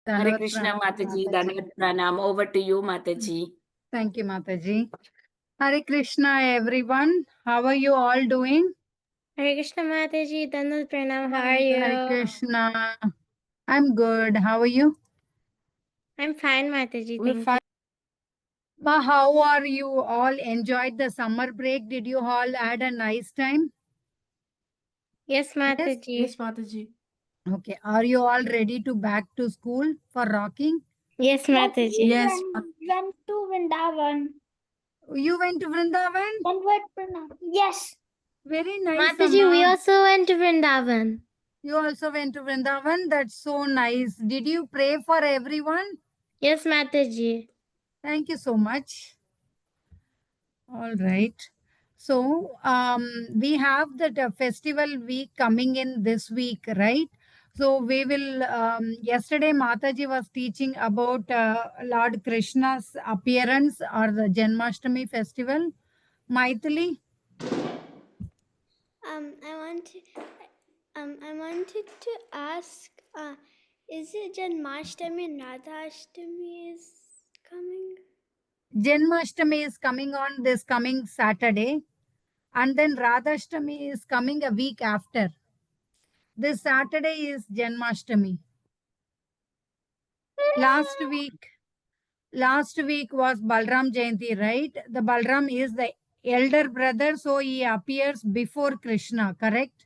Hare Dandavat Krishna, Pranam, Mataji. Mataji. Dandavat Pranam. Over to you, Mataji. Thank you, Mataji. Hare Krishna, everyone. How are you all doing? Hare Krishna Mataji, Dandavat Pranam. How are you? Hare Krishna. I'm good. How are you? I'm fine, Mataji. We're Thank fine. Ma, how are you all? Enjoyed the summer break? Did you all had a nice time? you. Yes, Mataji. Yes, Mataji. Okay. Are you all ready to back to school for rocking? Yes, Mataji. Yes. Went to Vrindavan. You went to Vrindavan? Yes. Very nice. Mataji, we Amma. also went to Vrindavan. You also went to Vrindavan? That's so nice. Did you pray for everyone? Yes, Mataji. Thank you so much. All right. So we have that festival week coming in this week, right? So we will, yesterday Mataji was teaching about Lord Krishna's appearance or the Janmashtami festival. Maithili? I wanted to ask, is it Janmashtami and Radhashtami is coming? Janmashtami is coming on this coming Saturday. And then Radhashtami is coming a week after. This Saturday is Janmashtami. Last week was Balram Jayanti, right? The Balram is the elder brother, so he appears before Krishna, correct?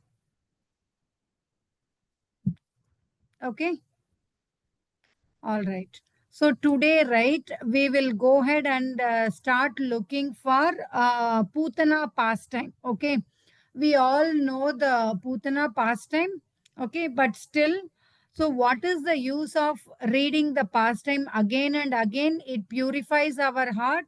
Okay. All right. So today, right, we will go ahead and start looking for Putana pastime. Okay. We all know the Putana pastime. Okay. But still, so what is the use of reading the pastime again and again? It purifies our heart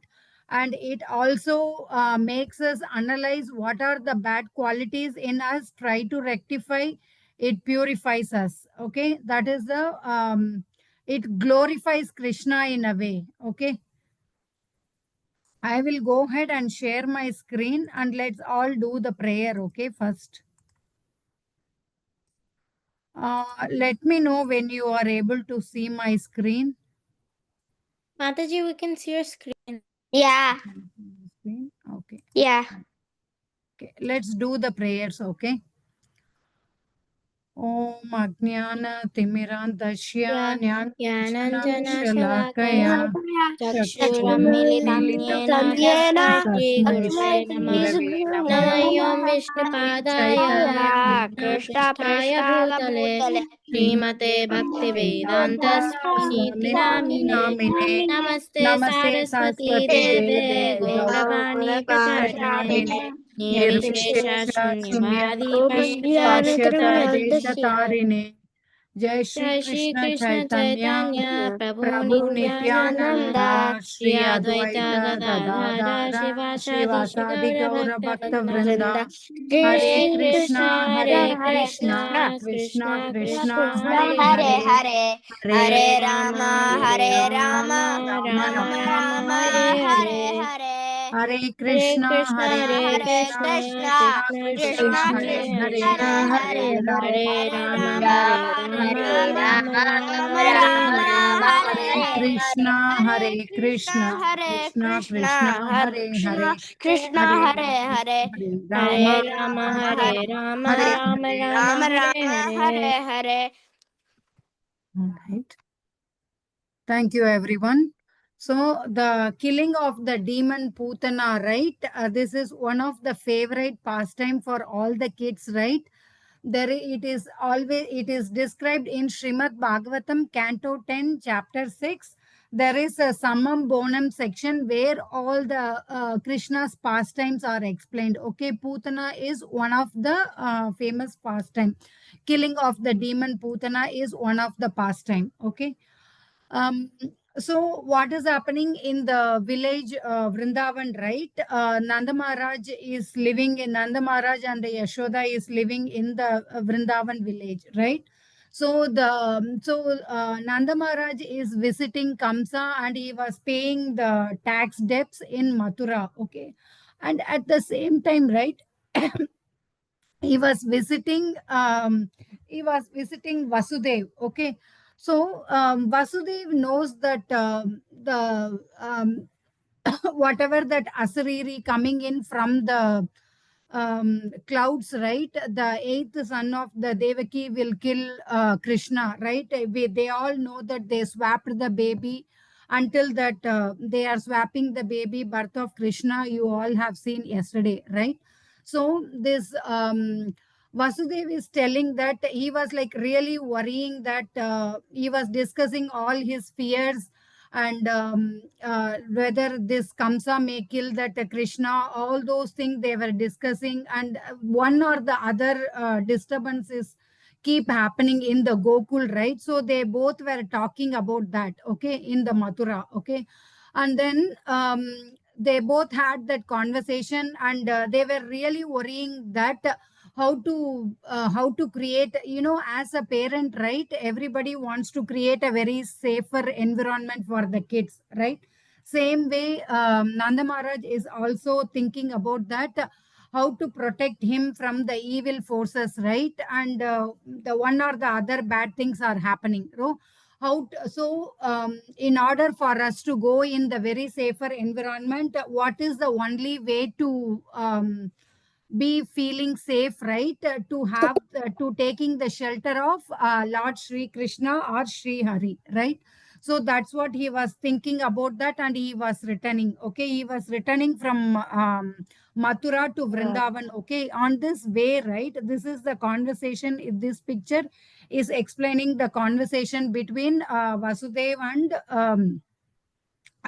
and it also makes us analyze what are the bad qualities in us, try to rectify. It purifies us. Okay. That is the it glorifies Krishna in a way. Okay. I will go ahead and share my screen and let's all do the prayer. Okay. First. Let me know when you are able to see my screen. Mataji, we can see your screen. Yeah. Okay. Yeah. Okay. Let's do the prayers. Okay. Om Ajnana Timirandasya Jnananjana Shalakaya Chakshuramiलितं येन तस्मै श्रीगुरुवे नमः नमः ॐ विष्णुपादाय कृष्णाय भूतले श्रीमते भक्तिवेदान्त स्वामीति नामिने नमस्ते सरस्वती देवे गौरवाणी प्रचारिणे निर्विशेष शून्यवादी Deshatarini. Jai Shri Krishna Chaitanya Prabhu Nityananda Shri Advaita Gadadara Shivasadi Gaura Bhakta Vrinda Hare Krishna Krishna Krishna Hare Hare Hare Rama Hare Rama Rama Rama Hare Hare Hare Krishna Hare Krishna Krishna Krishna Hare Hare Rama Hare Rama Hare Krishna Hare Krishna Hare Krishna Krishna Hare Hare Krishna Hare Hare Hare Rama Hare Rama Rama Rama Hare Hare. All right. Thank you, everyone. So the killing of the demon Putana, right? This is one of the favorite pastime for all the kids, right? There it is described in Srimad Bhagavatam, Canto 10, Chapter 6. There is a Sammam Bonam section where all the Krishna's pastimes are explained. Okay, Putana is one of the famous pastime. Killing of the demon Putana is one of the pastime. Okay. So what is happening in the village Vrindavan, right? Nanda Maharaj is living in Nanda Maharaj and Yashoda is living in the Vrindavan village, right? So Nanda Maharaj is visiting Kamsa and he was paying the tax debts in Mathura, okay? And at the same time, right? he was visiting Vasudev, okay? So Vasudev knows that the whatever that Asariri coming in from the clouds, right? The eighth son of the Devaki will kill Krishna, right? They all know that they swapped the baby until that they are swapping the baby birth of Krishna. You all have seen yesterday, right? So this Vasudev is telling that he was like really worrying that he was discussing all his fears and whether this Kamsa may kill that Krishna, all those things they were discussing, and one or the other disturbances keep happening in the Gokul, right? So they both were talking about that, okay, in the Mathura, okay, and then they both had that conversation, and they were really worrying that how to create, you know, as a parent, right? Everybody wants to create a very safer environment for the kids, right? Same way, Nanda Maharaj is also thinking about that, how to protect him from the evil forces, right? And the one or the other bad things are happening, no? In order for us to go in the very safer environment, what is the only way to be feeling safe, right? To have to taking the shelter of Lord Sri Krishna or Sri Hari, right? So that's what he was thinking about that, and he was returning. Okay, he was returning from Mathura to Vrindavan. Okay, on this way, right? This is the conversation. This picture is explaining the conversation between Vasudev and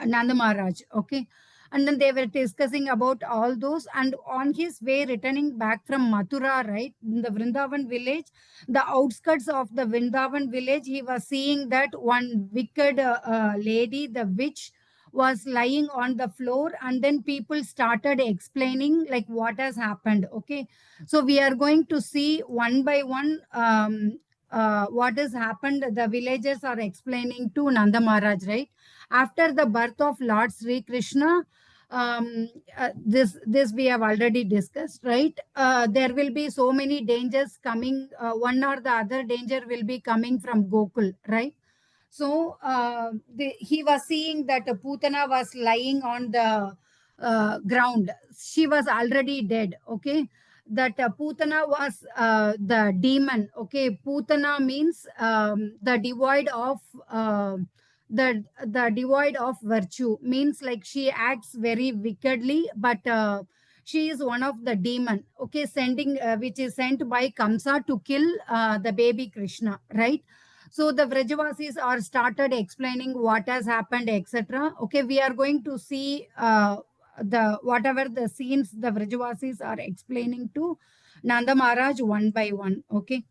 Nanda Maharaj. Okay. And then they were discussing about all those. And on his way returning back from Mathura, right, in the Vrindavan village, the outskirts of the Vrindavan village, he was seeing that one wicked lady, the witch, was lying on the floor. And then people started explaining like what has happened. Okay. So we are going to see one by one what has happened. The villagers are explaining to Nanda Maharaj, right? After the birth of Lord Sri Krishna, this we have already discussed, right? There will be so many dangers coming. One or the other danger will be coming from Gokul, right? So he was seeing that Putana was lying on the ground. She was already dead. Okay, that Putana was the demon. Okay, Putana means the devoid of. The devoid of virtue, means like she acts very wickedly, but she is one of the demon, okay, sending which is sent by Kamsa to kill the baby Krishna, right? So the Vrajavasis are started explaining what has happened, etc. Okay, we are going to see the whatever the scenes the Vrajavasis are explaining to Nanda Maharaj one by one. Okay.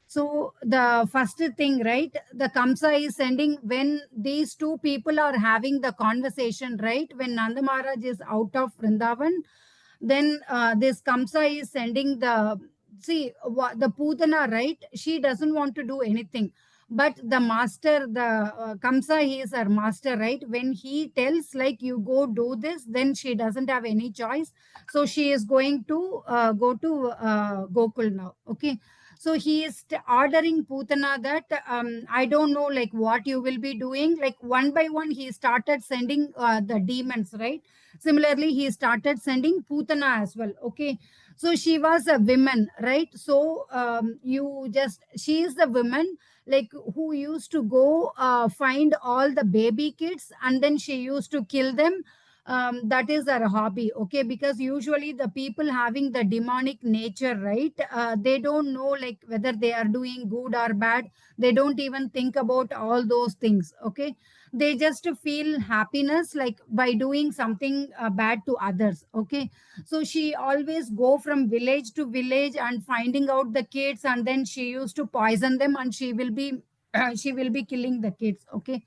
So the first thing, right, the Kamsa is sending when these two people are having the conversation, right? When Nanda Maharaj is out of Vrindavan, then this Kamsa is sending the Putana, right? She doesn't want to do anything. But the master, the Kamsa, he is her master, right? When he tells like you go do this, then she doesn't have any choice. So she is going to go to Gokul now. Okay. So he is ordering Putana that I don't know like what you will be doing. Like one by one, he started sending the demons, right? Similarly, he started sending Putana as well. Okay. So she was a woman, right? So she is the woman like who used to go find all the baby kids and then she used to kill them. That is her hobby, okay? Because usually the people having the demonic nature, right? They don't know like whether they are doing good or bad. They don't even think about all those things, okay? They just feel happiness like by doing something bad to others, okay? So she always go from village to village and finding out the kids, and then she used to poison them, and she will be she will be killing the kids, okay?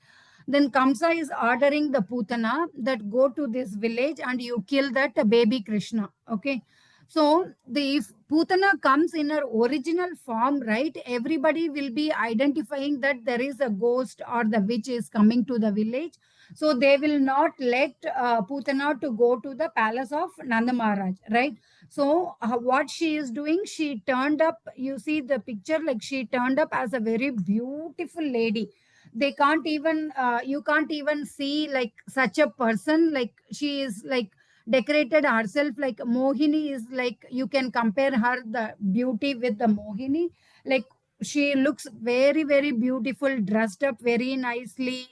Then Kamsa is ordering the Putana that go to this village and you kill that baby Krishna. Okay. So if Putana comes in her original form, right, everybody will be identifying that there is a ghost or the witch is coming to the village. So they will not let Putana to go to the palace of Nanda Maharaj, right? So what she is doing, she turned up, you see the picture, like she turned up as a very beautiful lady. They can't even, you can't even see like such a person, like she is like decorated herself like Mohini is, like you can compare her the beauty with the Mohini. Like she looks very, very beautiful, dressed up very nicely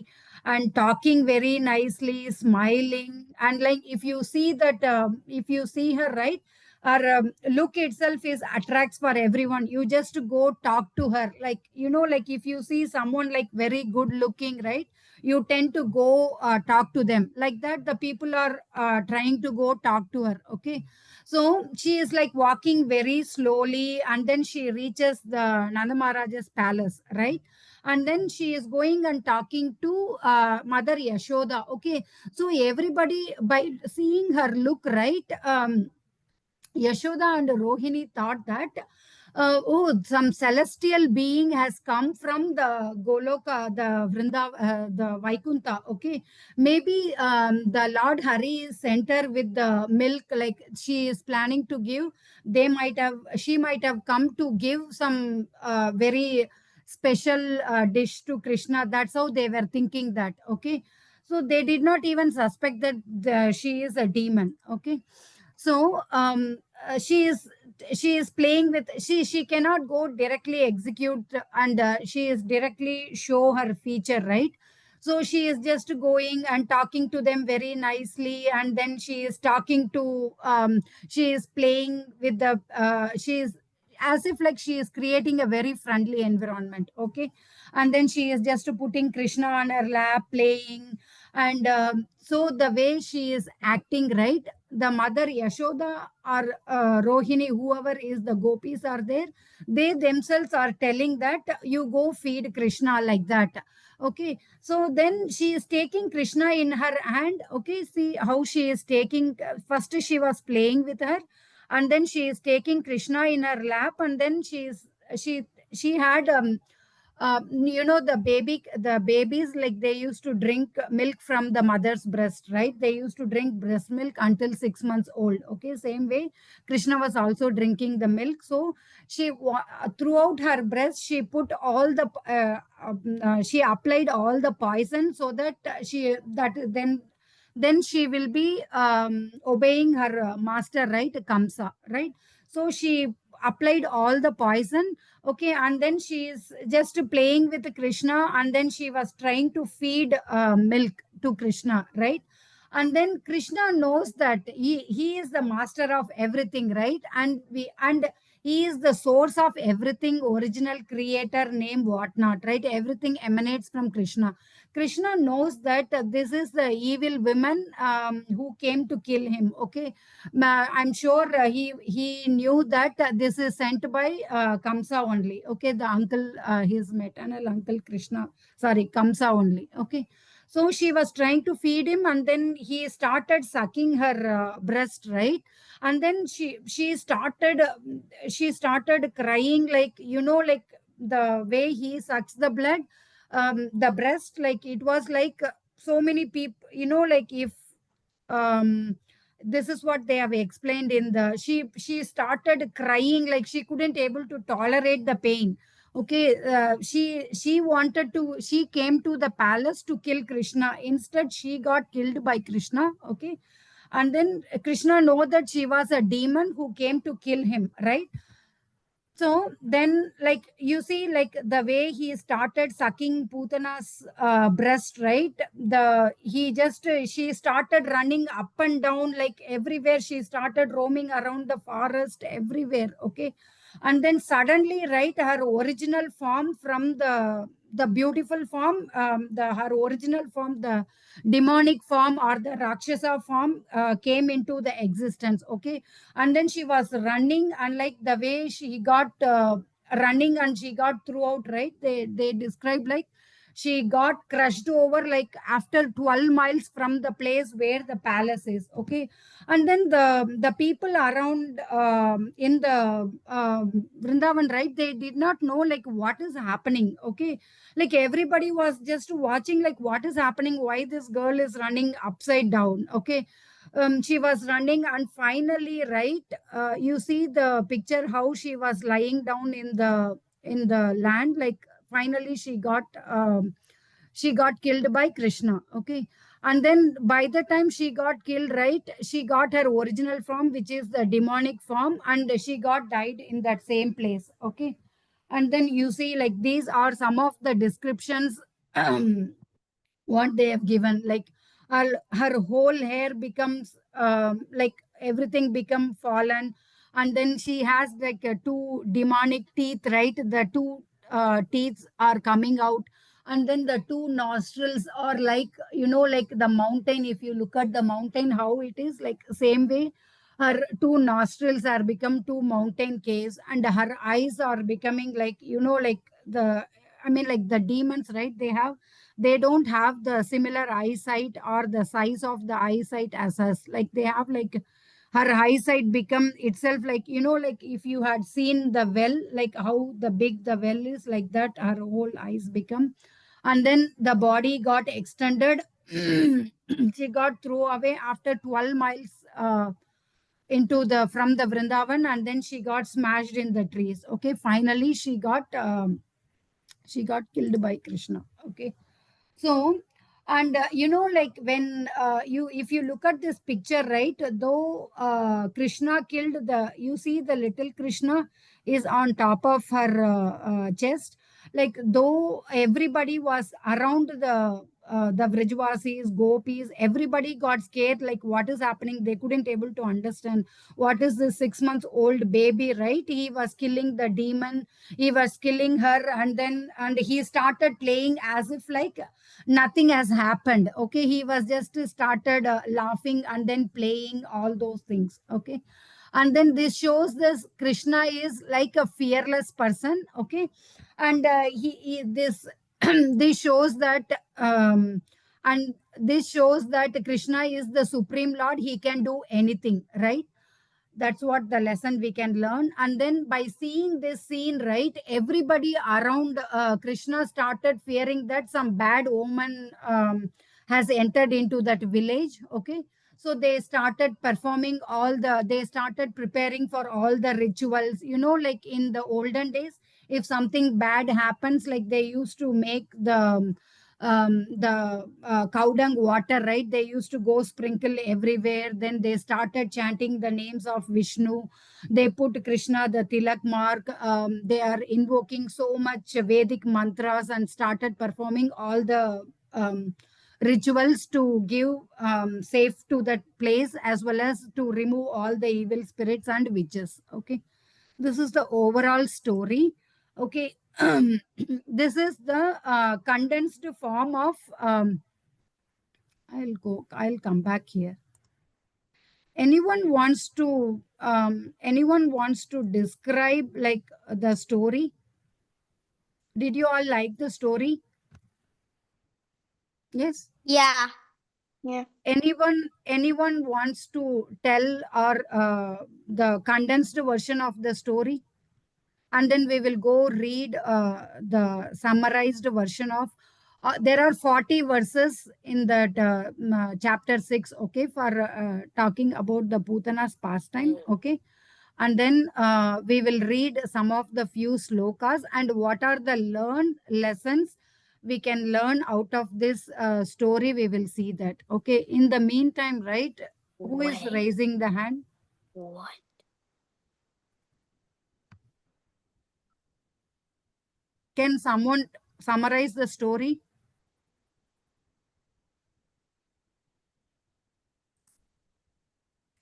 and talking very nicely, smiling. And like if you see that, if you see her, right, her look itself is attracts for everyone. You just go talk to her, like, you know, like if you see someone like very good looking, right, you tend to go talk to them. Like that the people are trying to go talk to her. Okay, so she is like walking very slowly, and then she reaches the Nanda Maharaja's palace, right? And then she is going and talking to Mother Yashoda. Okay, so everybody, by seeing her look, right, Yashoda and Rohini thought that, oh, some celestial being has come from the Goloka, the the Vaikunta. Okay, maybe the Lord Hari is sent her with the milk, like she is planning to give. She might have come to give some very special dish to Krishna. That's how they were thinking that. Okay, so they did not even suspect that she is a demon. Okay, so she is playing with, she cannot go directly execute, and she is directly show her feature, right? So she is just going and talking to them very nicely, and then she is talking to, she is playing with the, she is as if like she is creating a very friendly environment. Okay, and then she is just putting Krishna on her lap playing. And so the way she is acting, right, the mother Yashoda or Rohini, whoever is the gopis are there, they themselves are telling that you go feed Krishna, like that. Okay, so then she is taking Krishna in her hand. Okay, see how she is taking, first she was playing with her, and then she is taking Krishna in her lap, and then she had you know, the babies, like they used to drink milk from the mother's breast, right? They used to drink breast milk until 6 months old. Okay, same way Krishna was also drinking the milk. So throughout her breast she put all the she applied all the poison, so that then she will be obeying her master, right, Kamsa, right? So she applied all the poison. Okay, and then she is just playing with Krishna, and then she was trying to feed milk to Krishna, right? And then Krishna knows that he is the master of everything, right? And he is the source of everything, original creator, name, whatnot, right? Everything emanates from Krishna. Krishna knows that this is the evil woman who came to kill him. Okay, I'm sure he knew that this is sent by Kamsa only. Okay, the uncle, his maternal uncle Krishna, sorry, Kamsa only. Okay, so she was trying to feed him, and then he started sucking her breast, right? And then she started crying, like, you know, like the way he sucks the blood, the breast, like it was like so many people, you know, like if um this is what they have explained in the, she started crying, like she couldn't able to tolerate the pain. Okay, she wanted to, she came to the palace to kill Krishna. Instead she got killed by Krishna. Okay, and then Krishna know that she was a demon who came to kill him, right? So then, like, you see, like the way he started sucking Putana's breast, right? She started running up and down, like everywhere. She started roaming around the forest, everywhere. Okay. And then suddenly, right, her original form from the beautiful form, her original form, the demonic form or the Rakshasa form came into the existence. Okay, and then she was running, and like the way she got running and she got throughout, right, they describe like she got crushed over like after 12 miles from the place where the palace is. Okay. And then the people around in the Vrindavan, right, they did not know like what is happening. Okay. Like everybody was just watching like what is happening, why this girl is running upside down. Okay. She was running, and finally, right, you see the picture how she was lying down in the land. Like finally she got killed by Krishna. Okay. And then by the time she got killed, right, she got her original form, which is the demonic form, and she got died in that same place. Okay. And then you see like these are some of the descriptions what they have given. Like her whole hair becomes like everything become fallen, and then she has like two demonic teeth, right, the two teeth are coming out, and then the two nostrils are like, you know, like the mountain. If you look at the mountain how it is, like same way her two nostrils are become two mountain caves, and her eyes are becoming like, you know, like the, I mean, like the demons, right, they don't have the similar eyesight or the size of the eyesight as us. Like they have like her eyesight become itself like, you know, like if you had seen the well, like how the big the well is, like that her whole eyes become. And then the body got extended. She got thrown away after 12 miles into the from the Vrindavan, and then she got smashed in the trees. Okay, finally she got killed by Krishna. Okay. So, and you know, like when you, if you look at this picture, right, though Krishna killed the, you see the little Krishna is on top of her chest. Like though everybody was around the Vrajvasis, gopis, everybody got scared. Like what is happening? They couldn't able to understand what is this 6 months old baby, right? He was killing the demon, he was killing her, and then and he started playing as if like nothing has happened. Okay, he was just started laughing and then playing all those things. Okay. And then this shows this Krishna is like a fearless person. Okay. And he this this shows that and this shows that Krishna is the supreme lord, he can do anything, right? That's what the lesson we can learn. And then by seeing this scene, right, everybody around Krishna started fearing that some bad omen has entered into that village. Okay. So they started performing all the, they started preparing for all the rituals, you know, like in the olden days, if something bad happens, like they used to make the cow dung water, right? They used to go sprinkle everywhere. Then they started chanting the names of Vishnu. They put Krishna the tilak mark. They are invoking so much Vedic mantras and started performing all the rituals to give safe to that place, as well as to remove all the evil spirits and witches. Okay. This is the overall story. Okay. This is the condensed form of I'll come back here. Anyone wants to describe like the story? Did you all like the story? Yes. Yeah. Yeah. Anyone wants to tell or the condensed version of the story? And then we will go read the summarized version of there are 40 verses in that chapter 6. Okay, for talking about the Putana's pastime. Okay. And then we will read some of the few slokas and what are the learned lessons we can learn out of this story. We will see that. Okay. In the meantime, right, who is Wait. raising the hand? What? Can someone summarize the story?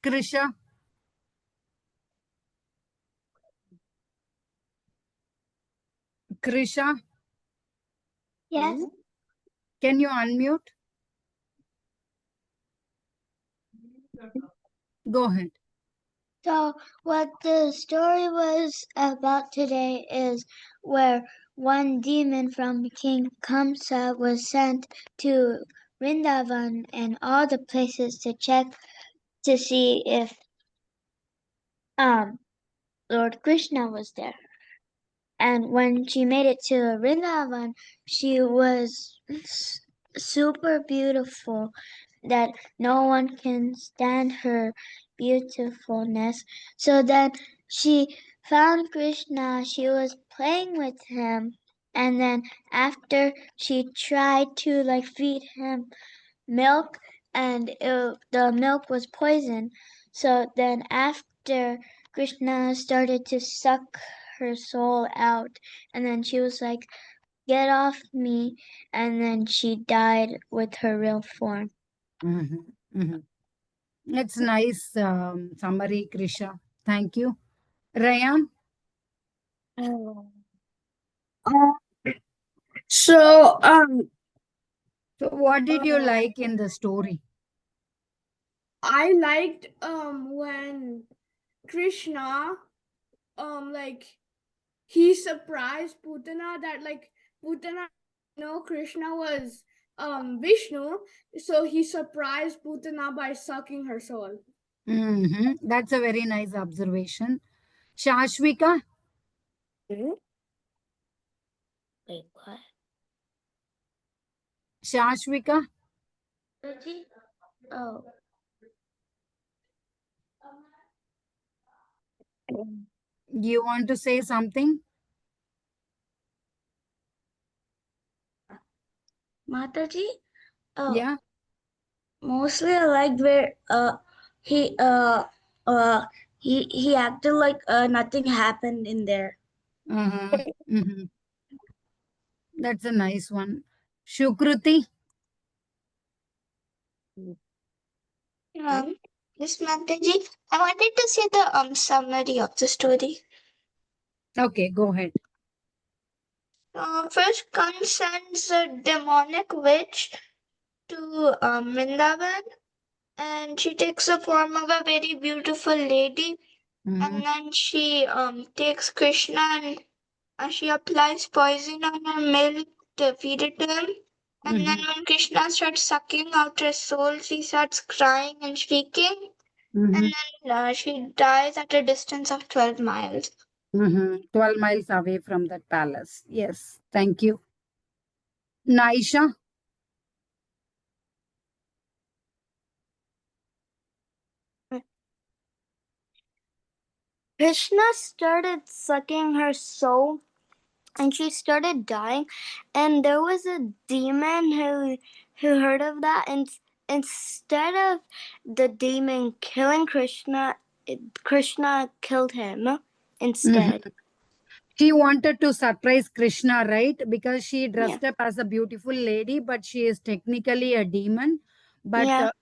Krisha? Krisha, Yes. can you unmute? Go ahead. So what the story was about today is where one demon from King Kamsa was sent to Vrindavan and all the places to check to see if Lord Krishna was there. And when she made it to Vrindavan, she was super beautiful that no one can stand her beautifulness. So then she found Krishna, she was playing with him, and then after she tried to like feed him milk and the milk was poison. So then after Krishna started to suck her soul out, and then she was like, get off me, and then she died with her real form. It's nice summary, Krisha. Thank you. Rayan? So So what did you like in the story? I liked when Krishna like he surprised Putana that like Putana Krishna was Vishnu, so he surprised Putana by sucking her soul. That's a very nice observation. Shashvika? Wait, what? Shashvika? Oh. You want to say something? Mataji? Oh, Yeah. mostly I liked where he he acted like nothing happened in there. Mhm. That's a nice one. Shukruti? Miss Mataji, I wanted to see the summary of the story. Okay, go ahead. First comes sends a demonic witch to Vrindavan, and she takes the form of a very beautiful lady, and then she takes Krishna and she applies poison on her milk to feed it to him. And then when Krishna starts sucking out her soul, she starts crying and shrieking, and then she dies at a distance of 12 miles. 12 miles away from that palace. Yes, thank you. Naisha? Krishna started sucking her soul and she started dying, and there was a demon who heard of that, and instead of the demon killing Krishna, Krishna killed him instead. She wanted to surprise Krishna, right? Because she dressed up as a beautiful lady, but she is technically a demon. But Yeah.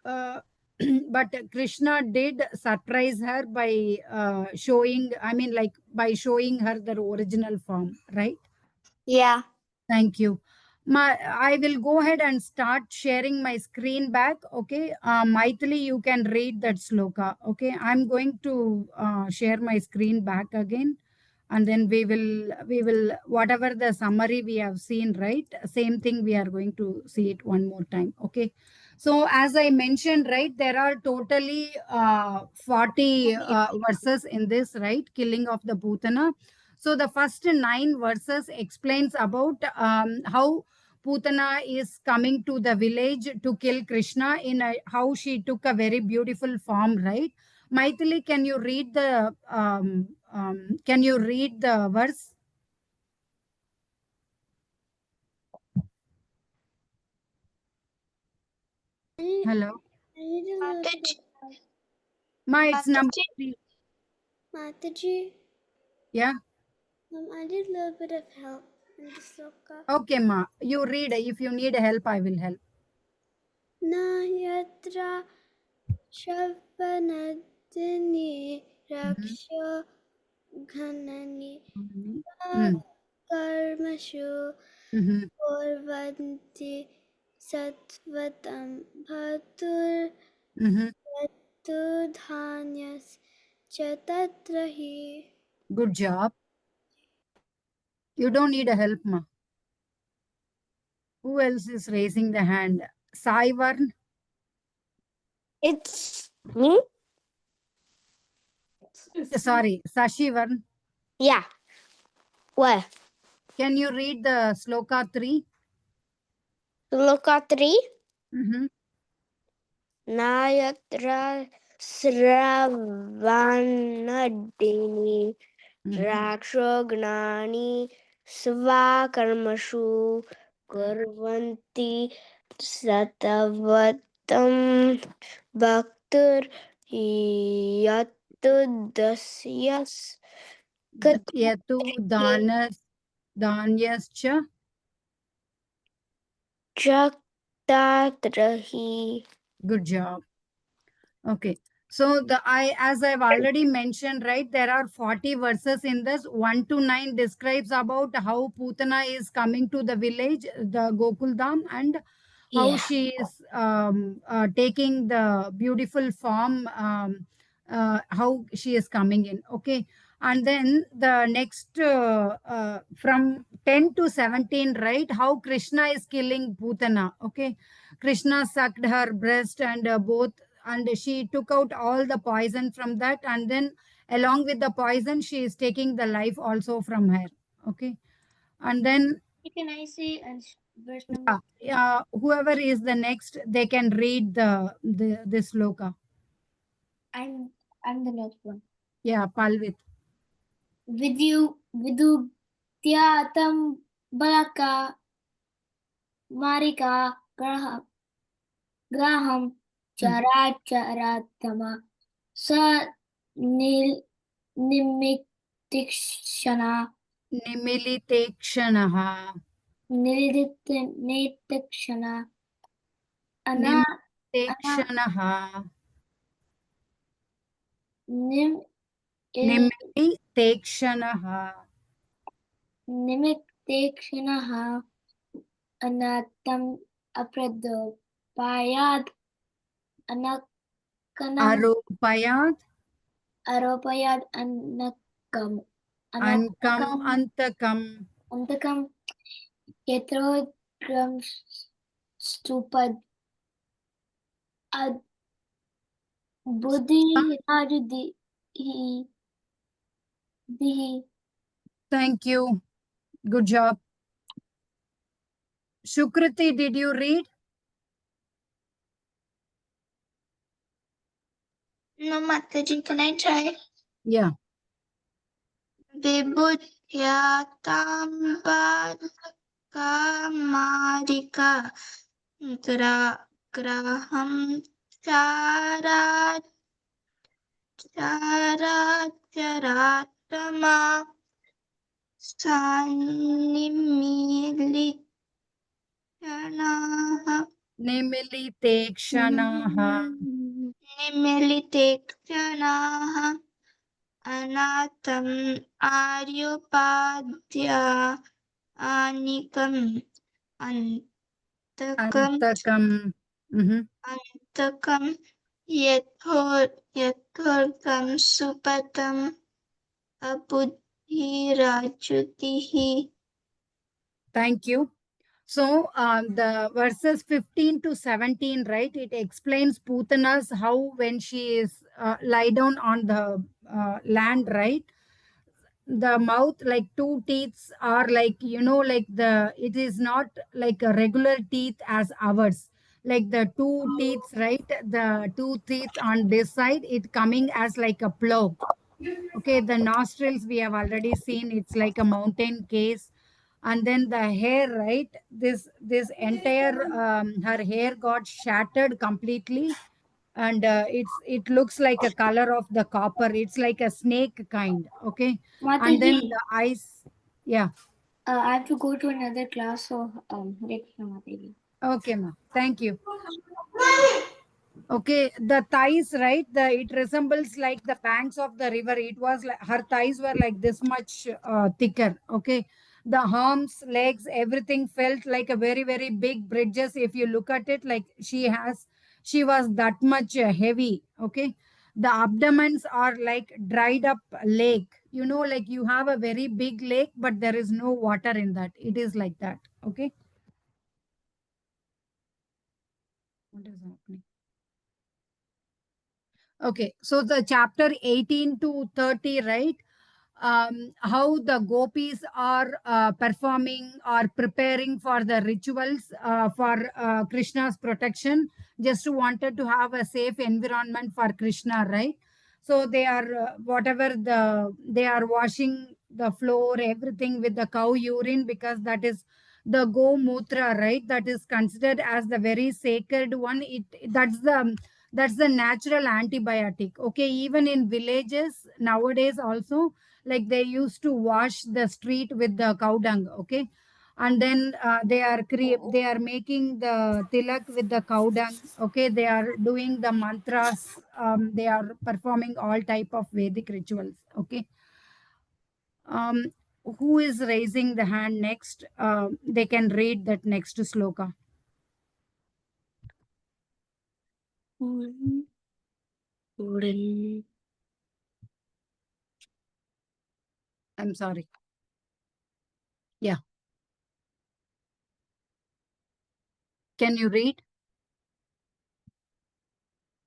but Krishna did surprise her by showing, I mean, like by showing her the original form, right? Yeah. Thank you. I will go ahead and start sharing my screen back. Okay. Maithili, you can read that sloka. Okay. I'm going to share my screen back again. And then we will, whatever the summary we have seen, right? Same thing, we are going to see it one more time. Okay. So as I mentioned, right, there are totally 40 verses in this, right? Killing of the Putana. So the first 9 verses explains about how Putana is coming to the village to kill Krishna in how she took a very beautiful form, right? Maithili, can you read the verse? Hello, Ma. It's number 3. Mataji, Yeah. I need a little bit of help in the sloka. Okay, Ma. You read. If you need help, I will help. Na yatra shavanadini raksha ghanani karmashu Purvanti Satvatam Bhatur Dhanyas Chatatrahi. Good job. You don't need a help, ma. Who else is raising the hand? Sai Varn? It's me? Sorry, Sashi Varn. Yeah. What? Can you read the sloka 3? Sloka 3? Mm-hmm. Nayatra Sravanadini Mm-hmm. Rakshoghnani Svakarmashu Kurvanti Satavatam Bhaktir Yatudasyas Yatu Danyascha. Chaktatrahi. Good job. Okay. So as I've already mentioned, right, there are 40 verses in this. 1 to 9 describes about how Putana is coming to the village, the Gokul Dham, and how Yeah. she is taking the beautiful form, how she is coming in. Okay. And then the next from 10 to 17, right, how Krishna is killing Putana. Okay. Krishna sucked her breast and both, and she took out all the poison from that, and then along with the poison she is taking the life also from her. Okay. And then Can I say verse number? whoever is the next, they can read the this sloka. I'm the next one. Yeah, Palvit. Vidutyatam balaka marika graham characharatama sa nimiktikshana Nimilitekshanaha. niliditnikshana ana Nimilitekshanaha. nim Nimilitekshanaha. nimiktikshanaha anatam apradopayad anakanam Aropayat. aropayad anakam Ankam antakam. antakam yatrogram stupad ad buddhi rajudi dihi. Thank you. Good job. Shukriti, did you read? No, Mataji, can I try? Yeah. Vibhutyatam kamarika graham charatama sanimilityanaha Nimilitekshanaha. nimilitekshanaha anatam aryupadya anikam antakam Antakam. Mhm. antakam yathorkam supatam abuddhirajutihi. Thank you. So the verses 15 to 17, right? It explains Putana's how when she is lie down on the land, right? The mouth, like two teeth are like, like it is not like a regular teeth as ours. Like the two teeth, right? The two teeth on this side, it coming as like a plow. Okay, the nostrils we have already seen, it's like a mountain case. And then the hair, right? This entire her hair got shattered completely, and it looks like a color of the copper. It's like a snake kind. Okay, and then Mataji, the eyes. Yeah. I have to go to another class, so Hare Krishna Mataji. Okay, ma. Thank you. Okay, the thighs, right? It resembles like the banks of the river. It was like her thighs were like this much thicker. Okay, the arms, legs, everything felt like a very very big bridges. If you look at it, like she was that much heavy. Okay, the abdomens are like dried up lake. You know, like you have a very big lake, but there is no water in that. It is like that. Okay. What is happening? Okay. So the chapter 18 to 30, right? How the gopis are performing or preparing for the rituals for Krishna's protection. Just wanted to have a safe environment for Krishna, right? So they are whatever they are washing the floor, everything with the cow urine, because that is the go mutra, right? That is considered as the very sacred one. That's the natural antibiotic. Okay, even in villages nowadays also, like they used to wash the street with the cow dung. Okay, and then they are making the tilak with the cow dung. Okay, they are doing the mantras. They are performing all type of Vedic rituals. Okay. um who is raising the hand next? They can read that next sloka. I'm sorry. Yeah, can you read?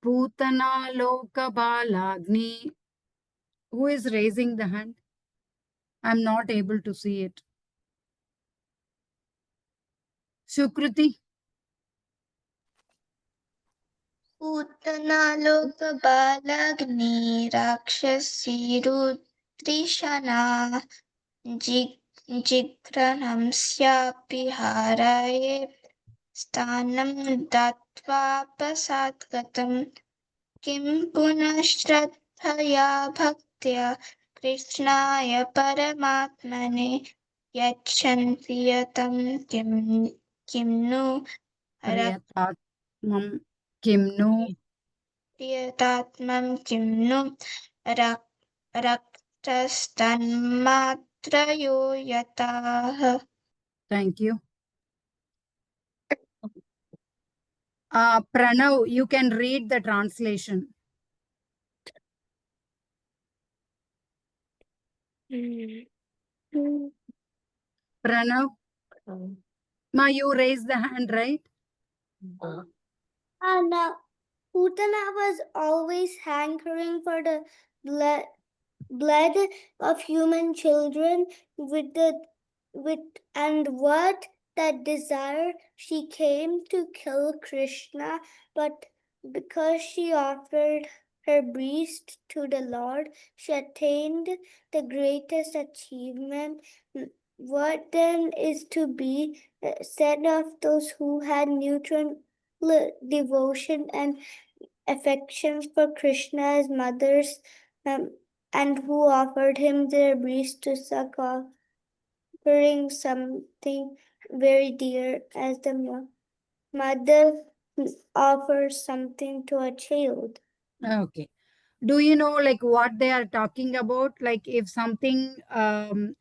Putana Loka Balagni. Who is raising the hand? I'm not able to see it. Sukruti. पूतनालोकबालाग्नि राक्षसीरुत्रिशना जिघ्रणंस्यापि हाराये स्थानं दत्त्वापसाद्गतं किं पुनः श्रद्धया भक्त्या कृष्णाय परमात्मने यच्छन्ति यतं किं नु Priyatatmam Kimnu. प्रियतात्मं किं नु रक्तस्तन्मात्रयो यताः. Thank you. Pranav, you can read the translation. Pranav, Ma, you raise the hand, right? Now, Putana was always hankering for the blood of human children and what that desire she came to kill Krishna, but because she offered her breast to the Lord, she attained the greatest achievement. What then is to be said of those who had neutral devotion and affection for Krishna as mothers, and who offered him their breast to suck, offering something very dear as the mother offers something to a child. Okay. Do you know like what they are talking about? Like if something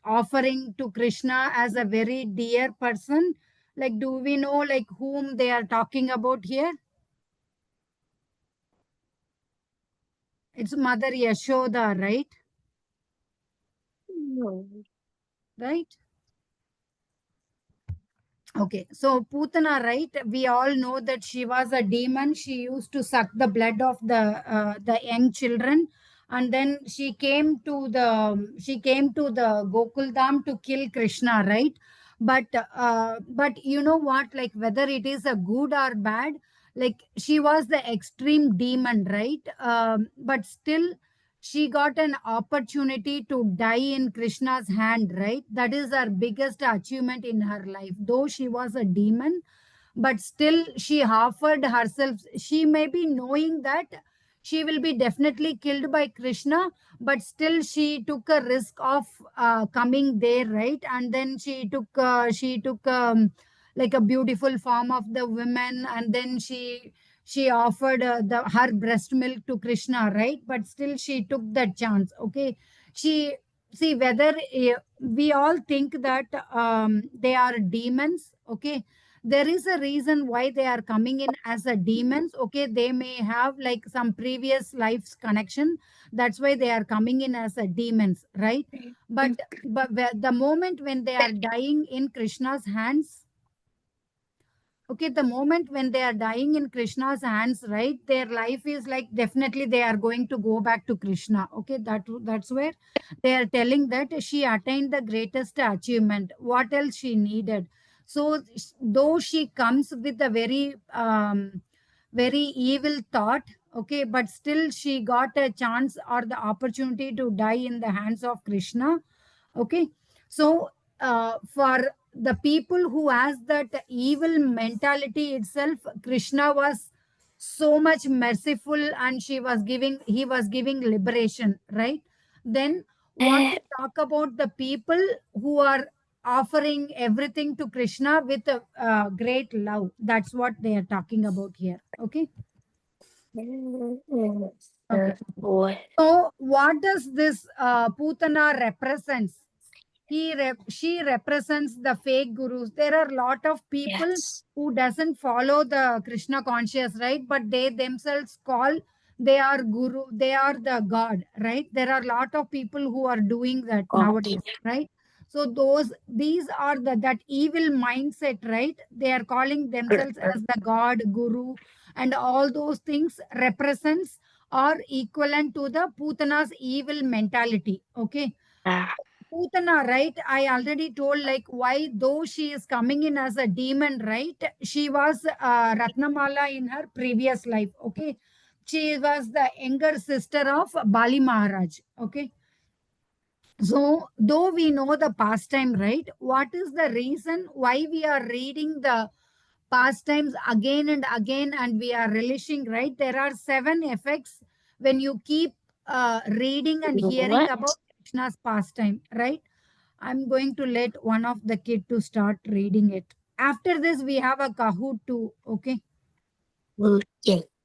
offering to Krishna as a very dear person, like do we know like whom they are talking about here? It's Mother Yashoda, right? No. Right? Okay, so Putana, right? We all know that she was a demon. She used to suck the blood of the young children, and then she came to the Gokul Dham to kill Krishna, right? But you know what? Like whether it is a good or bad, like she was the extreme demon, right? But still she got an opportunity to die in Krishna's hand, right? That is her biggest achievement in her life. Though she was a demon, but still she offered herself. She may be knowing that she will be definitely killed by Krishna, but still she took a risk of coming there, right? And then she took like a beautiful form of the women, and then she offered her breast milk to Krishna, right? But still she took that chance. Okay, she see whether we all think that they are demons. Okay, there is a reason why they are coming in as a demons. Okay, they may have like some previous lives connection. That's why they are coming in as a demons, right? But the moment when they are dying in Krishna's hands, okay, the moment when they are dying in Krishna's hands, right, their life is like definitely they are going to go back to Krishna. Okay, that's where they are telling that she attained the greatest achievement. What else she needed? So though she comes with a very evil thought, okay, but still she got a chance or the opportunity to die in the hands of Krishna. Okay, so for the people who has that evil mentality itself, Krishna was so much merciful and he was giving liberation, right? Then what to talk about the people who are offering everything to Krishna with a great love? That's what they are talking about here. Okay. Okay. So what does this Putana represents? She represents the fake gurus. There are a lot of people who doesn't follow the Krishna conscious, right? But they themselves call they are guru, they are the God, right? There are a lot of people who are doing that nowadays, right? So these are that evil mindset, right? They are calling themselves as the God, guru, and all those things represents or equivalent to the Putana's evil mentality. Okay. Putana, right? I already told like why though she is coming in as a demon, right? She was Ratnamala in her previous life. Okay. She was the younger sister of Bali Maharaj. Okay. So though we know the pastime, right? What is the reason why we are reading the pastimes again and again and we are relishing, right? There are 7 effects when you keep reading and hearing about Krishna's pastime, right? I'm going to let one of the kid to start reading it. After this, we have a Kahoot too. Okay.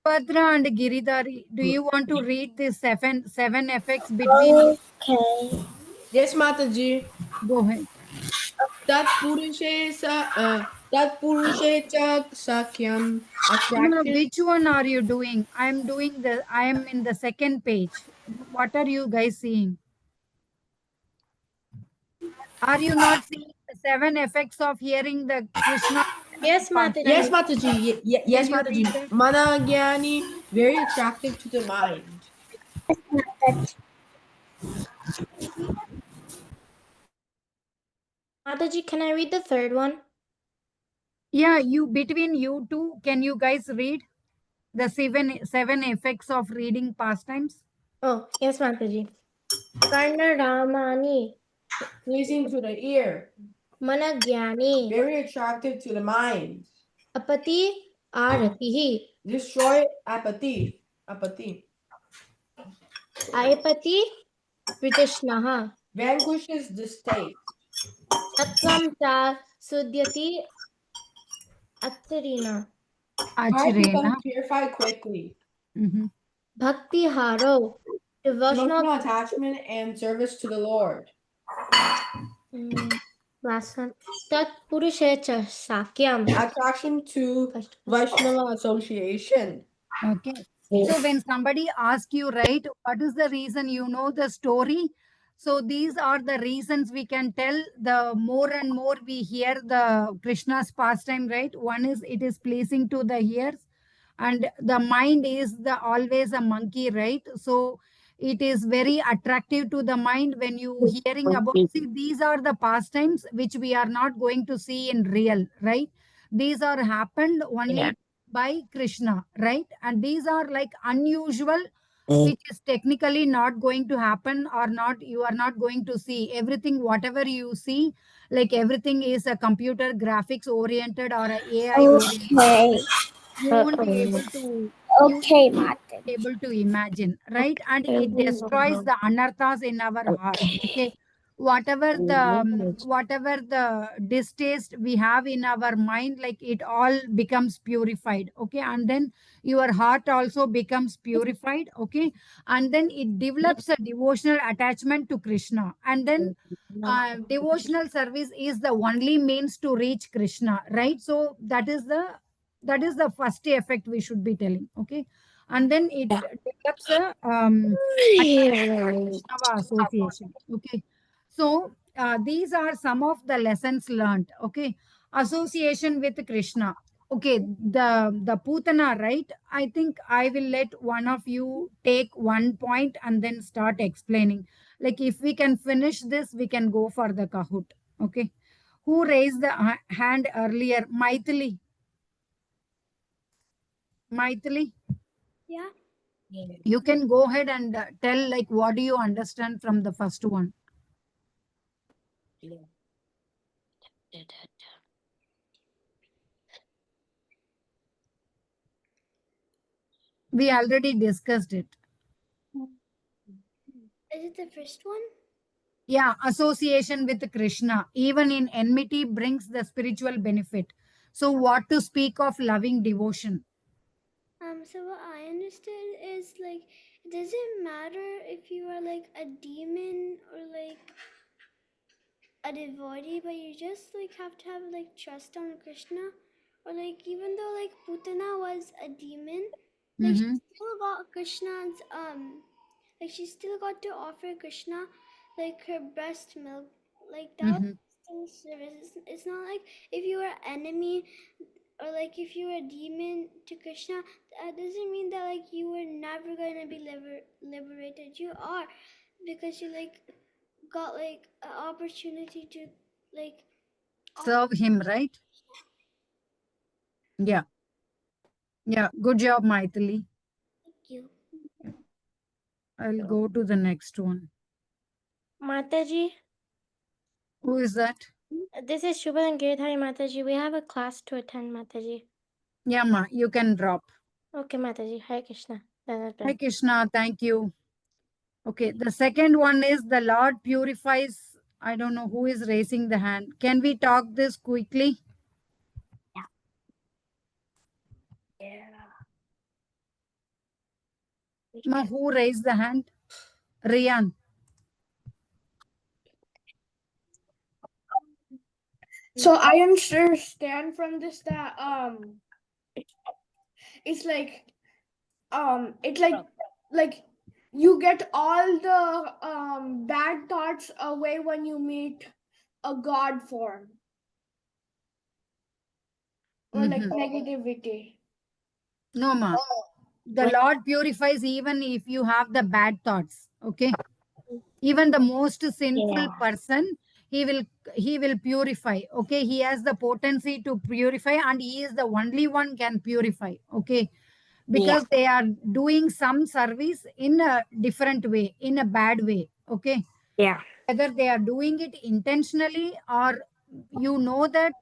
Padra and Giridhari, do you want to read the seven effects between? Okay. Yes, Mataji. Go ahead. Tatpurushe cha sakyam No, attraction. which one are you doing? I am in the second page. What are you guys seeing? Are you not seeing the 7 effects of hearing the Krishna? Yes, Mataji. Yes, Mataji. Yes, Can you read Mataji. that? Managyani, very attractive to the mind. Mataji, can I read the third one? Yeah, between you two, can you guys read the seven effects of reading pastimes? Oh, yes, Mataji. Karna Ramani, Pleasing to the ear, Managyani, very attractive to the mind. Apati Aratihi, Destroy apathy. Aipati Pritishnaha, Vanquishes distaste. Sattvam cha Sudyati Attarina, Heart Acharena. becomes purified quickly. Mhm. Bhakti Haro, devotional. Emotional attachment and service to the Lord. Last one. Tat Purushe cha Sakyam. Attraction to Vaishnava association. Okay. So when somebody asks you, right, what is the reason you know the story? So these are the reasons we can tell. The more and more we hear the Krishna's pastime, right? One is it is pleasing to the ears, and the mind is the always a monkey, right? So it is very attractive to the mind when you hearing about. See, these are the pastimes which we are not going to see in real, right? These are happened only by Krishna, right? And these are like unusual, which is technically not going to happen or not, you are not going to see. Everything, whatever you see, like everything is a computer graphics oriented or a AI oriented. Okay. You won't be able to, Okay, you won't Mataji. be able to imagine, right? And it destroys the anarthas in our heart. Okay. whatever the distaste we have in our mind, like it all becomes purified. Okay, and then your heart also becomes purified. Okay, and then it develops a devotional attachment to Krishna, and then devotional service is the only means to reach Krishna, right? So that is the first effect we should be telling. Okay, and then it develops a Vaishnava association. Okay, so these are some of the lessons learned. Okay, association with Krishna. Okay, the Putana, right? I think I will let one of you take one point and then start explaining. Like if we can finish this, we can go for the Kahoot. Okay, who raised the hand earlier? Maithili. Maithili, Yeah. you can go ahead and tell like what do you understand from the first one. We already discussed it. Is it the first one? Yeah, association with Krishna, even in enmity, brings the spiritual benefit. So, what to speak of loving devotion? So what I understood is like, it doesn't matter if you are like a demon or like a devotee, but you just like have to have like trust on Krishna. Or like even though like Putana was a demon, like she still got Krishna's like she still got to offer Krishna like her breast milk. Like that was still service. It's not like if you were enemy or like if you were a demon to Krishna, that doesn't mean that like you were never gonna be liberated. You are, because you like got like an opportunity to like Serve him, right? Yeah. Yeah. Good job, Maithili. Thank you. I'll go to the next one. Mataji, Who is that? this is Shubha and Giridhari Mataji. We have a class to attend, Mataji. Yeah, Ma, you can drop. Okay, Mataji. Hare Krishna. Hi, Krishna. Thank you. Okay. The second one is the Lord purifies. I don't know who is raising the hand. Can we talk this quickly? Ma, who raised the hand? Rian. So I understand from this that it's like you get all the bad thoughts away when you meet a God form. Or like negativity. No, Ma. The Lord purifies even if you have the bad thoughts. Okay. Even the most sinful person, he will purify. Okay. He has the potency to purify, and he is the only one can purify. Okay. Because they are doing some service in a different way, in a bad way. Okay. Yeah. Whether they are doing it intentionally, or you know that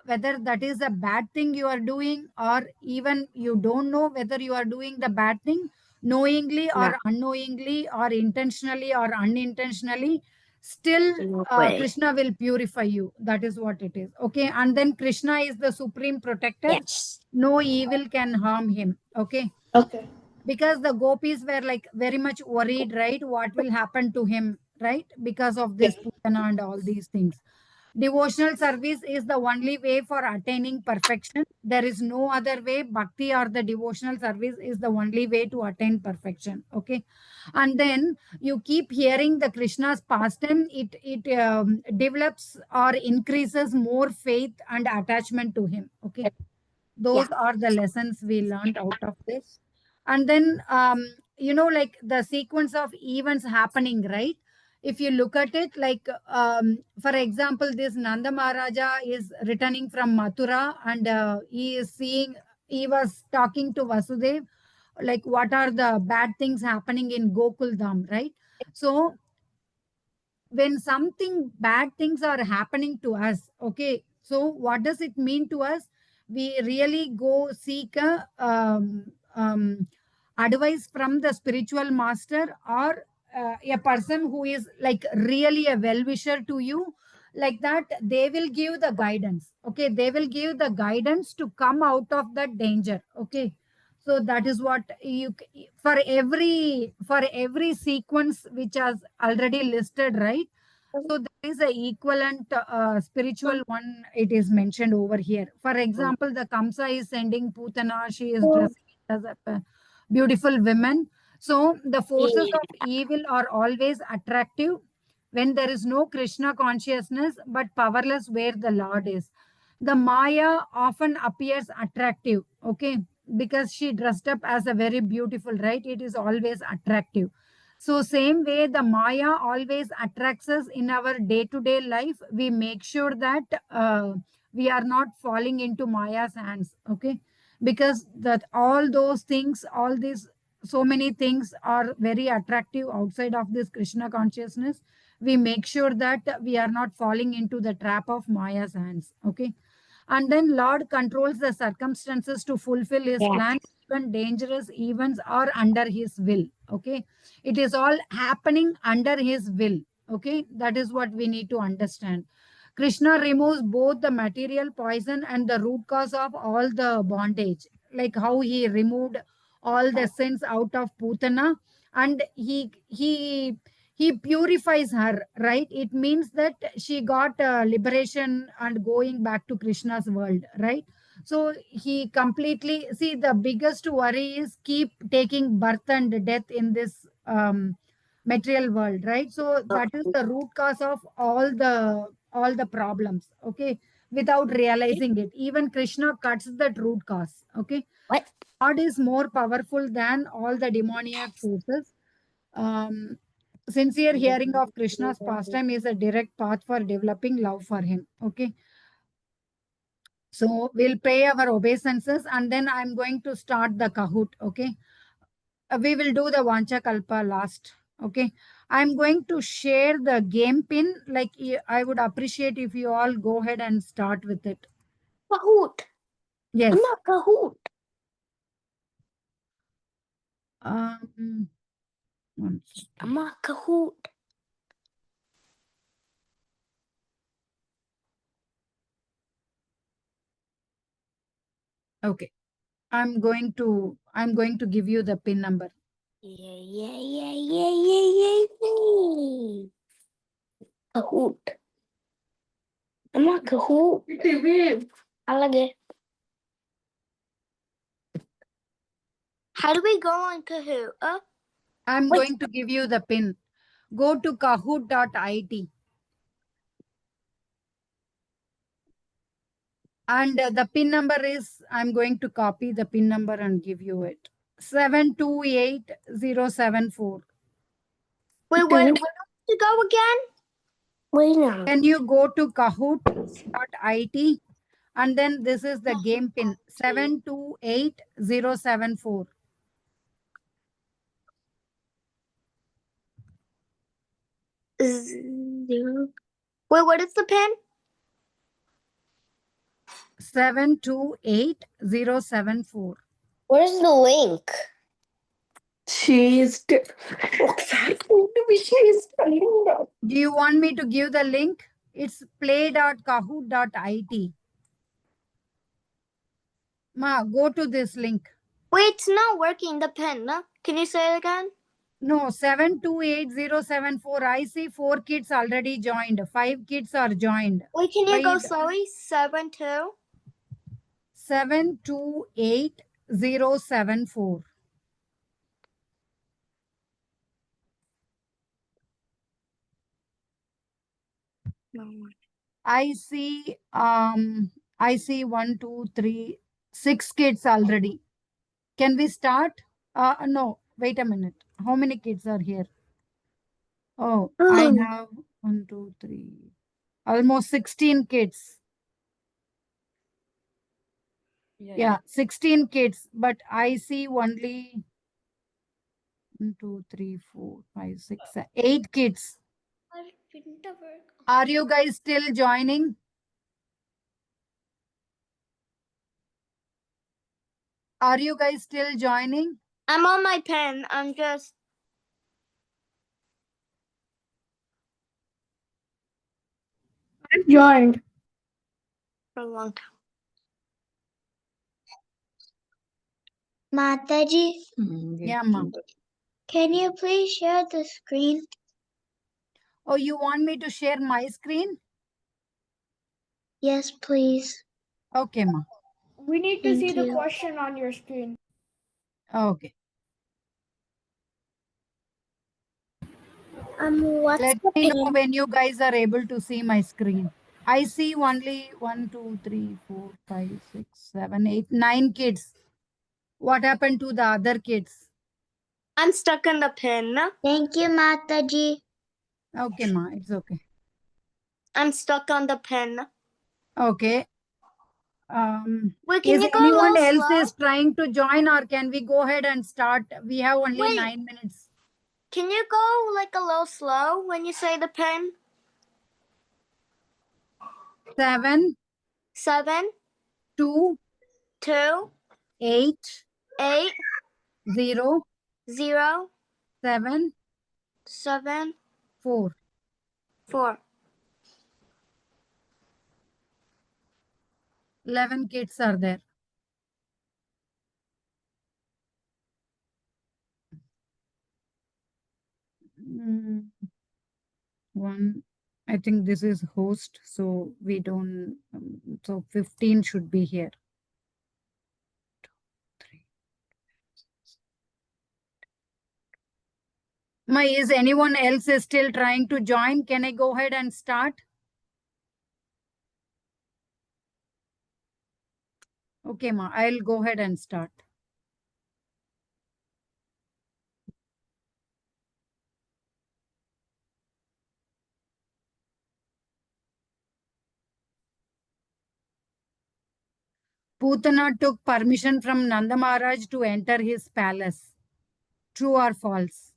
whether that is a bad thing you are doing, or even you don't know whether you are doing the bad thing knowingly or unknowingly, or intentionally or unintentionally, still Krishna will purify you. That is what it is. Okay. And then Krishna is the supreme protector. No evil can harm him. Okay. Okay. Because the gopis were like very much worried, right? What will happen to him, right? Because of this Putana and all these things. Devotional service is the only way for attaining perfection. There is no other way. Bhakti or the devotional service is the only way to attain perfection. Okay. And then you keep hearing the Krishna's pastime. It develops or increases more faith and attachment to him. Okay. Those are the lessons we learned out of this. And then, like the sequence of events happening, right? If you look at it, like, for example, this Nanda Maharaja is returning from Mathura, and he was talking to Vasudev, like, what are the bad things happening in Gokul Dham, right? So, when something bad things are happening to us, okay, so what does it mean to us? We really go seek a advice from the spiritual master, or a person who is like really a well-wisher to you, like that, they will give the guidance. Okay, they will give the guidance to come out of that danger. Okay, so that is what for every sequence which has already listed, right? So there is a equivalent spiritual one. It is mentioned over here. For example, the Kamsa is sending Putana. She is dressed as a beautiful woman. So the forces of evil are always attractive when there is no Krishna consciousness, but powerless where the Lord is. The Maya often appears attractive, okay, because she dressed up as a very beautiful, right? It is always attractive. So same way the Maya always attracts us in our day-to-day life. We make sure that we are not falling into Maya's hands, okay? Because that all those things, all these so many things are very attractive outside of this Krishna consciousness. We make sure that we are not falling into the trap of Maya's hands, okay? And then Lord controls the circumstances to fulfill his plan. Even dangerous events are under his will, okay? It is all happening under his will, okay? That is what we need to understand. Krishna removes both the material poison and the root cause of all the bondage, like how he removed all the sins out of Putana, and he purifies her, right? It means that she got liberation and going back to Krishna's world, right? So he completely, see, the biggest worry is keep taking birth and death in this material world, right? So that is the root cause of all the problems, okay, without realizing it. Even Krishna cuts that root cause, okay? What? God is more powerful than all the demoniac forces. Sincere hearing of Krishna's pastime is a direct path for developing love for him, okay? So we'll pay our obeisances and then I'm going to start the Kahoot, okay? We will do the Vancha Kalpa last, okay? I'm going to share the game pin. Like, I would appreciate if you all go ahead and start with it. Kahoot. Yes. I'm not Kahoot. One second. I'm not Kahoot. Okay. I'm going to give you the pin number. Yay. Kahoot. I'm not Kahoot. Alage. How do we go on Kahoot? I'm Wait. going to give you the pin. Go to kahoot.it. And the pin number is, I'm going to copy the pin number and give you it. 728074. Wait, where to go again? Wait now. Then you go to kahoot.it and then this is the game pin 728074. Zero. Wait, what is the pin? 728074. Where's the link? She's Do you want me to give the link? It's play.kahoot.it. Ma, go to this link. Wait, it's not working, the pin. No? Can you say it again? No, 728074. I see 4 kids already joined. 5 kids are joined. Wait, can you Why go it- slowly? 72. 728074. I see 1, 2, 3, 6 kids already. Can we start? No, wait a minute. How many kids are here? Oh, I have 1, 2, 3, almost 16 kids. Yeah, 16 kids, but I see only 1, 2, 3, 4, 5, 6, 8 kids. Are you guys still joining? Are you guys still joining? I'm on my pen. I'm just. joined. For a long time. Mataji, Yeah, ma. can you please share the screen? Oh, you want me to share my screen? Yes, please. Okay, ma. We need to Thank see the you. question on your screen. Okay. What's Let the me know pin? when you guys are able to see my screen. I see only 1, 2, 3, 4, 5, 6, 7, 8, 9 kids. What happened to the other kids? I'm stuck on the pin. Thank you, Mataji. Okay, ma. It's okay. I'm stuck on the pin. Okay. Wait, can Is you go a anyone little else slow? is trying to join, or can we go ahead and start? We have only Wait. 9 minutes. Can you go like a little slow when you say the pin? 7, 7, 2, 2, 8, 8, 0, 0, 7, 7, 4. 4. 11 kids are there. One, I think this is host, so we don't, so 15 should be here. 3. Ma, is anyone else is still trying to join? Can I go ahead and start? Okay, ma, I'll go ahead and start. Putana took permission from Nanda Maharaj to enter his palace. True or false?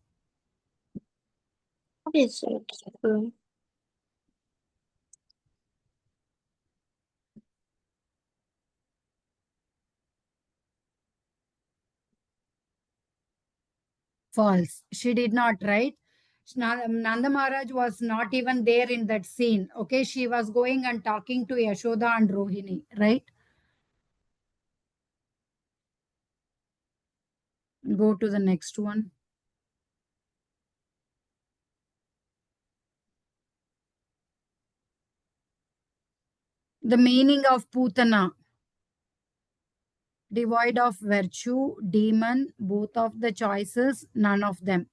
Obviously, true. False. She did not, right? Nanda Maharaj was not even there in that scene. Okay, she was going and talking to Yashoda and Rohini, right? Go to the next one. The meaning of Putana. Devoid of virtue, demon, both of the choices, none of them.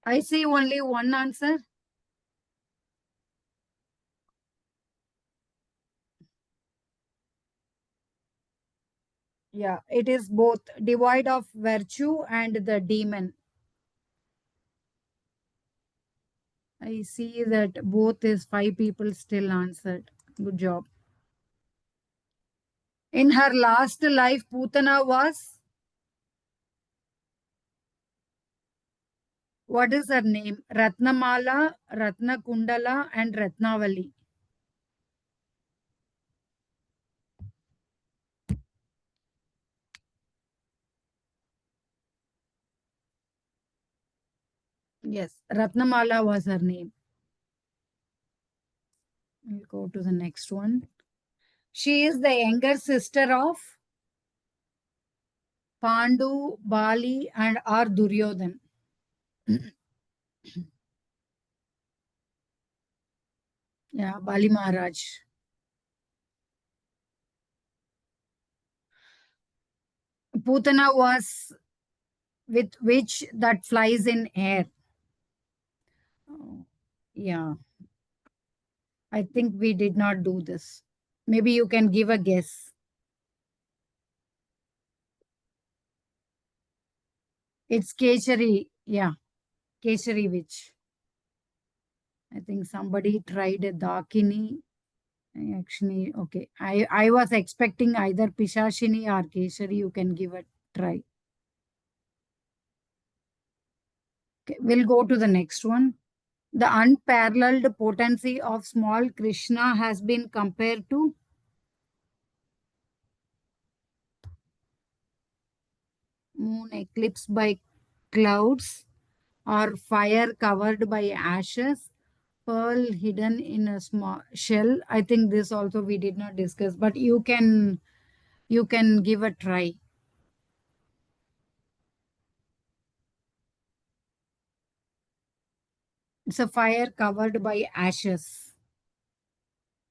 I see only one answer. Yeah, it is both devoid of virtue and the demon. I see that both is 5 people still answered. Good job. In her last life, Putana was, what is her name? Ratnamala, Ratnakundala, and Ratnavali. Yes, Ratnamala was her name. We'll go to the next one. She is the younger sister of Pandu, Bali, and R. Duryodhan. Yeah, Bali Maharaj. Putana was with which that flies in air. Oh, yeah. I think we did not do this. Maybe you can give a guess. It's Keshari. Yeah, Keshari witch. I think somebody tried a Dakini. Actually, okay. I was expecting either Pishashini or Keshari. You can give a try. Okay, we'll go to the next one. The unparalleled potency of small Krishna has been compared to moon eclipse by clouds, or fire covered by ashes, pearl hidden in a small shell. I think this also we did not discuss, but you can give a try. It's a fire covered by ashes.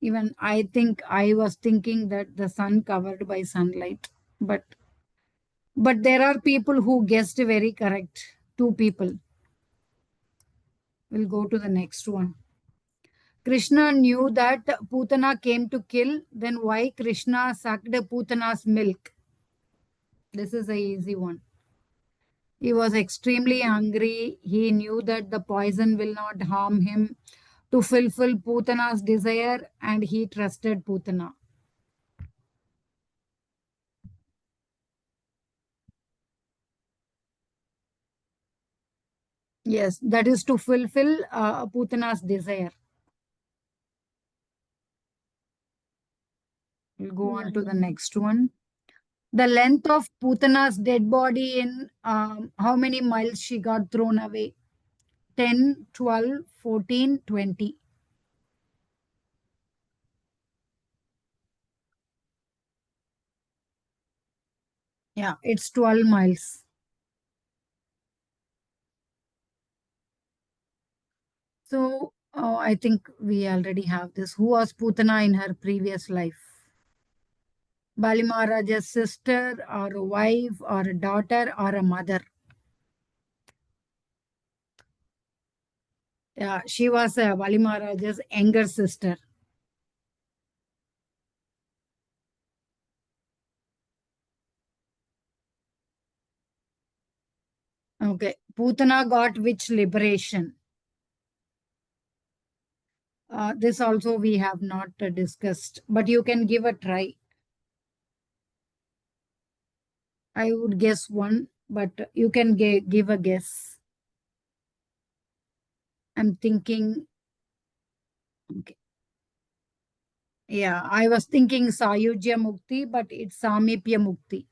Even I think I was thinking that the sun covered by sunlight, but there are people who guessed very correct. 2 people. We'll go to the next one. Krishna knew that Putana came to kill. Then why Krishna sucked Putana's milk? This is a easy one. He was extremely hungry. He knew that the poison will not harm him. To fulfill Putana's desire, and he trusted Putana. Yes, that is to fulfill Putana's desire. We'll go on to the next one. The length of Putana's dead body in how many miles she got thrown away? 10, 12, 14, 20. Yeah, it's 12 miles. So I think we already have this. Who was Putana in her previous life? Bali Maharaja's sister, or a wife, or a daughter, or a mother? Yeah, she was Bali Maharaja's younger sister. Okay, Putana got which liberation? This also we have not discussed, but you can give a try. I would guess 1, but you can give a guess. I'm thinking, okay. Yeah, I was thinking Sayujya Mukti, but it's Samipya Mukti.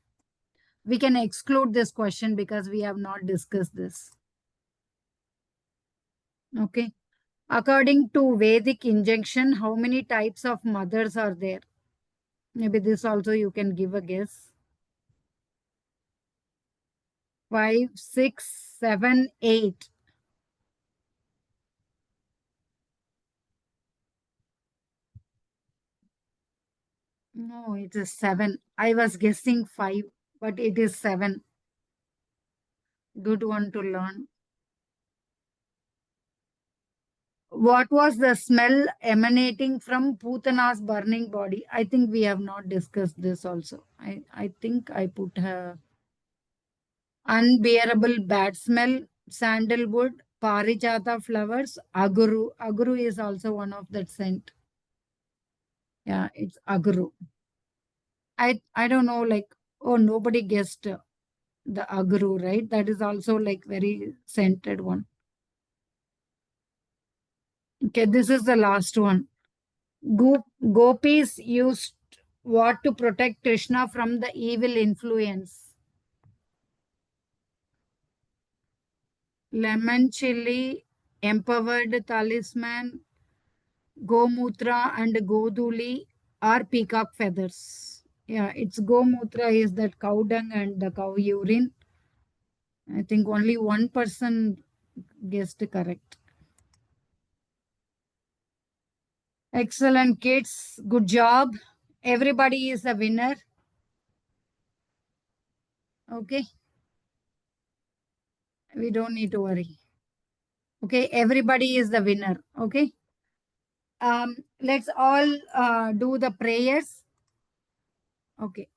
We can exclude this question because we have not discussed this. Okay. According to Vedic injunction, how many types of mothers are there? Maybe this also you can give a guess. 5, 6, 7, 8. No, it is 7. I was guessing 5, but it is 7. Good one to learn. What was the smell emanating from Putana's burning body? I think we have not discussed this also. I think I put her unbearable bad smell, sandalwood, parijata flowers, aguru. Aguru is also one of that scent. Yeah, it's aguru. I don't know, like, oh, nobody guessed the aguru, right? That is also like very scented one. Okay, this is the last one. Gopis used what to protect Krishna from the evil influence? Lemon chili, empowered talisman, Gomutra and Goduli, or peacock feathers. Yeah, it's Gomutra is that cow dung and the cow urine. I think only 1 person guessed correct. Excellent, kids. Good job. Everybody is a winner. Okay. We don't need to worry. Okay, everybody is the winner. Okay. Let's all do the prayers. Okay.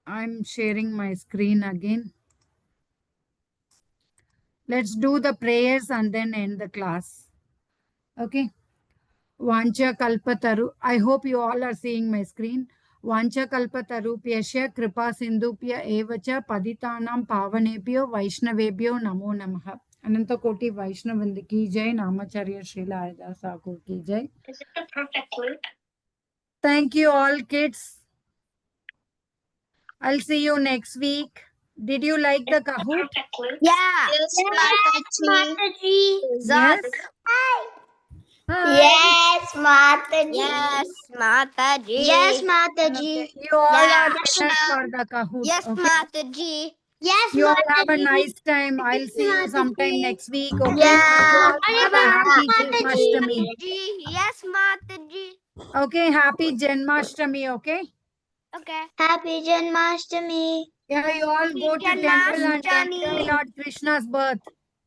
I'm sharing my screen again. Let's do the prayers and then end the class. Okay. Vancha Kalpataru. I hope you all are seeing my screen. Vancha Kalpatarupyasya Kripa Sindhupya Evacha Paditanam Pavanebhyo Vaishnavebhyo Namo Namaha. Ananta Koti Vaishnavandi ki jai, Namacharya Srila Haridas Thakur ki jai. Is it a perfect loop? Thank you all, kids. I'll see you next week. Did you like the Kahoot? Yeah. Yes, Mataji. Yes. Hi. Yes, Mataji. Yes, Mataji. Yes, Okay. Mataji. You all Yeah. are winners for the Kahoot. Yes, Okay. Mataji. Yes, You all have a Mataji. nice time. I'll see you sometime next week. Okay. Yeah. You all have a happy Janmashtami. Mataji. Yes, Mataji. Okay. Happy Janmashtami. Okay. Okay. Happy Janmashtami. Yeah. You all go to temple and Janmashtami. enjoy Lord Krishna's birth.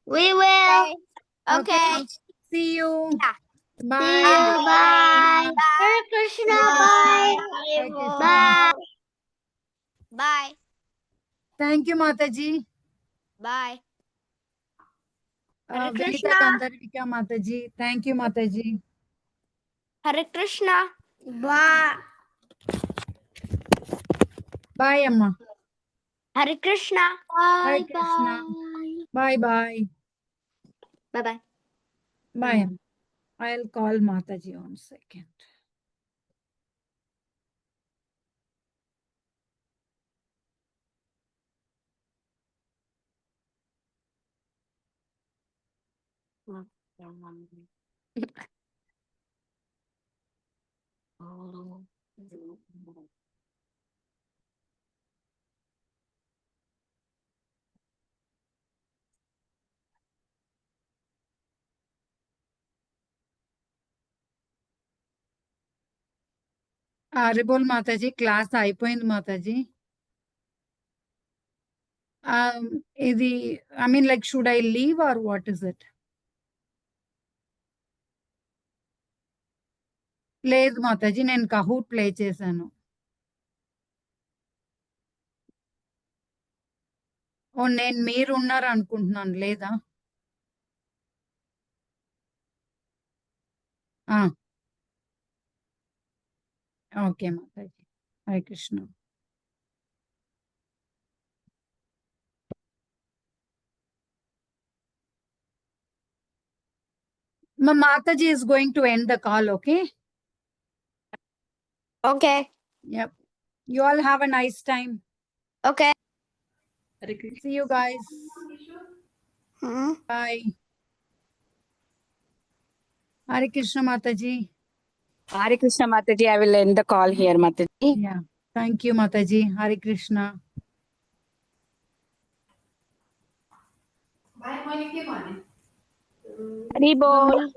We will. Okay. See you. Yeah. Bye. See you. Bye. Hare Krishna. Bye. Hare Krishna. Bye. Bye. Thank you, Mataji. Bye. Hare Vinita Krishna. Gandharvika Mataji. Thank you, Mataji. Hare Krishna. Bye. Bye, Amma. Hare Krishna. Hare Krishna. Bye bye. Bye bye. Bye. Amma. I'll call Mataji on second. Aribol Mataji, class అయిపోయింది Mataji. I mean, like, should I leave or what is it? లేదు Mataji, నేను Kahoot play చేశాను. ఓ నేను మీరు ఉన్నారు అనుకుంటున్నాను లేదా? Okay Mataji. Hare Krishna. Mataji is going to end the call, okay? Okay. Yep. You all have a nice time. Okay. See you guys. Hmm. Bye. Hare Krishna Mataji. Hare Krishna Mataji. I will end the call here, Mataji. Yeah. Thank you, Mataji. Hare Krishna. Hari Bol.